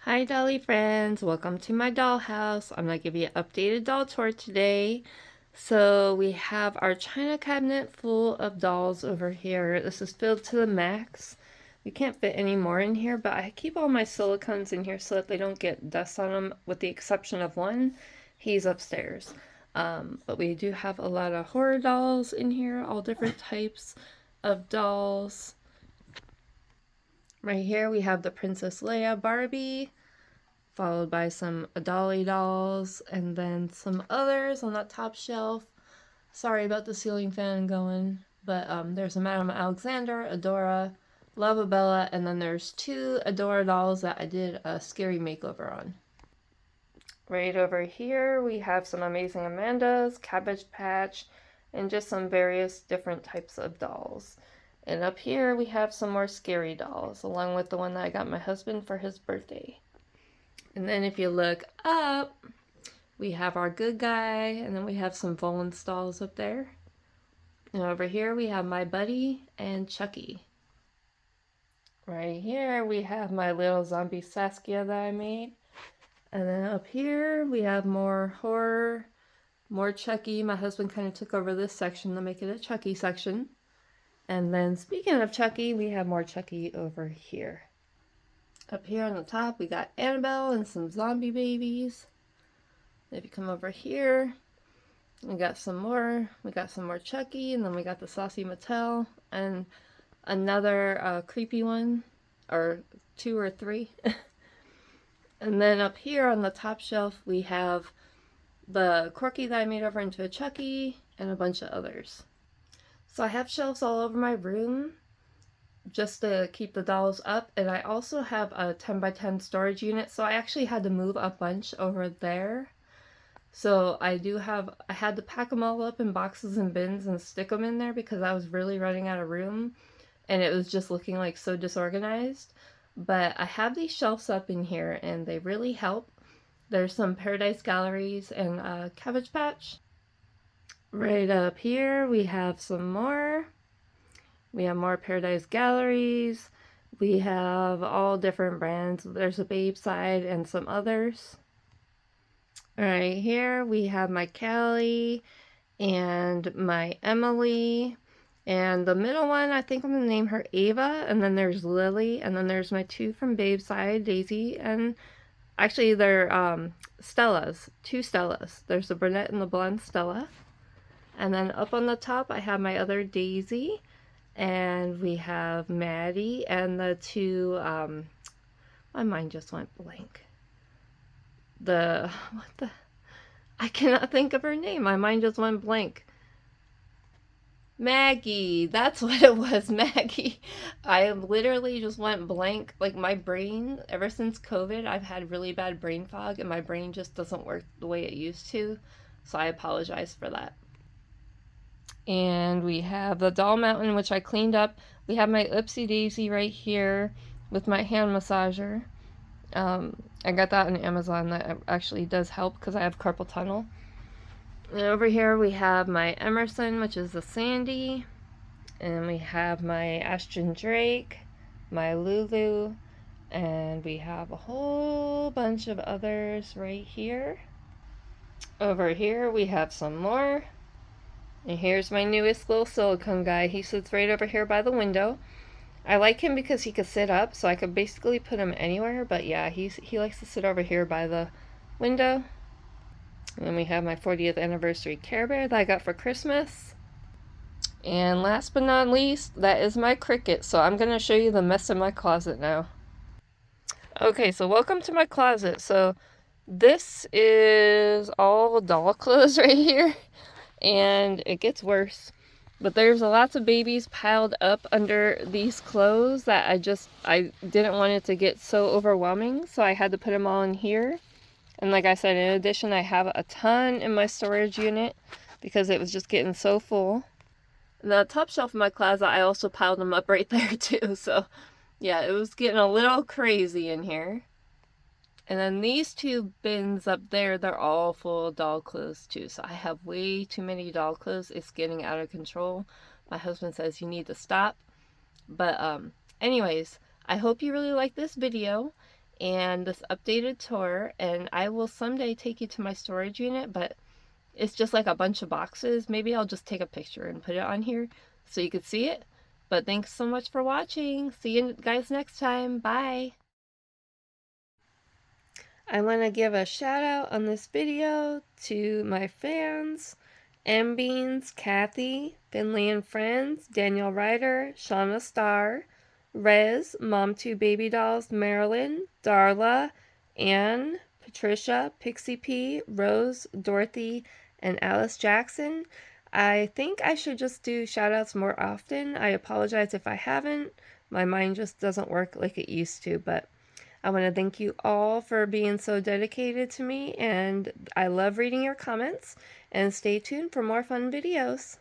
Hi Dolly friends, welcome to my dollhouse. I'm going to give you an updated doll tour today. So we have our china cabinet full of dolls over here. This is filled to the max. We can't fit any more in here, but I keep all my silicones in here so that they don't get dust on them, with the exception of one. He's upstairs. But we do have a lot of horror dolls in here, all different types of dolls. Right here we have the Princess Leia Barbie, followed by some Dolly dolls, and then some others on that top shelf. Sorry about the ceiling fan going, but there's a Madame Alexander, Adora, Lavabella, and then there's two Adora dolls that I did a scary makeover on. Right over here we have some Amazing Amandas, Cabbage Patch, and just some various different types of dolls. And up here we have some more scary dolls, along with the one that I got my husband for his birthday. And then if you look up, we have our good guy, and then we have some Volan stalls up there. And over here we have my buddy and Chucky. Right here we have my little zombie Saskia that I made. And then up here we have more horror, more Chucky. My husband kind of took over this section to make it a Chucky section. And then speaking of Chucky, we have more Chucky over here. Up here on the top, we got Annabelle and some zombie babies. If you come over here, we got some more. We got some more Chucky, and then we got the Saucy Mattel, and another creepy one, or two or three. And then up here on the top shelf, we have the Corky that I made over into a Chucky, and a bunch of others. So I have shelves all over my room just to keep the dolls up, and I also have a 10 by 10 storage unit, so I actually had to move a bunch over there. So I had to pack them all up in boxes and bins and stick them in there because I was really running out of room and it was just looking like so disorganized. But I have these shelves up in here and they really help. There's some Paradise Galleries and Cabbage Patch. Right up here we have some more. We have more Paradise Galleries. We have all different brands. There's a Babe side and some others. Right here we have my Callie and my Emily. And the middle one, I think I'm going to name her Ava. And then there's Lily. And then there's my two from Babe's side, Daisy. And actually they're Stellas. Two Stellas. There's the brunette and the blonde Stella. And then up on the top I have my other Daisy. And we have Maddie and the two, my mind just went blank. I cannot think of her name. My mind just went blank. Maggie. That's what it was, Maggie. I literally just went blank. Like my brain, ever since COVID, I've had really bad brain fog and my brain just doesn't work the way it used to. So I apologize for that. And we have the doll mountain, which I cleaned up. We have my Oopsie Daisy right here with my hand massager. I got that on Amazon. That actually does help because I have carpal tunnel. And over here we have my Emerson, which is the Sandy. And we have my Ashton Drake, my Lulu, and we have a whole bunch of others right here. Over here we have some more. And here's my newest little silicone guy. He sits right over here by the window. I like him because he could sit up, so I could basically put him anywhere. But yeah, he likes to sit over here by the window. And then we have my 40th anniversary Care Bear that I got for Christmas. And last but not least, that is my Cricket. So I'm going to show you the mess in my closet now. Okay, so welcome to my closet. So this is all doll clothes right here. And it gets worse. But there's lots of babies piled up under these clothes that I didn't want it to get so overwhelming, so I had to put them all in here. And like I said, in addition, I have a ton in my storage unit because it was just getting so full. And the top shelf of my closet, I also piled them up right there too. So yeah, it was getting a little crazy in here. And then these two bins up there, they're all full of doll clothes too. So I have way too many doll clothes. It's getting out of control. My husband says you need to stop. But anyways, I hope you really like this video. and this updated tour, and I will someday take you to my storage unit, but it's just like a bunch of boxes. Maybe I'll just take a picture and put it on here so you could see it. But thanks so much for watching. See you guys next time. Bye. I want to give a shout out on this video to my fans, M Beans, Kathy, Finley and Friends, Daniel Ryder, Shauna Starr, Rez, Mom 2 Baby Dolls, Marilyn, Darla, Anne, Patricia, Pixie P, Rose, Dorothy, and Alice Jackson. I think I should just do shout outs more often. I apologize if I haven't. My mind just doesn't work like it used to, but I want to thank you all for being so dedicated to me, and I love reading your comments, and stay tuned for more fun videos.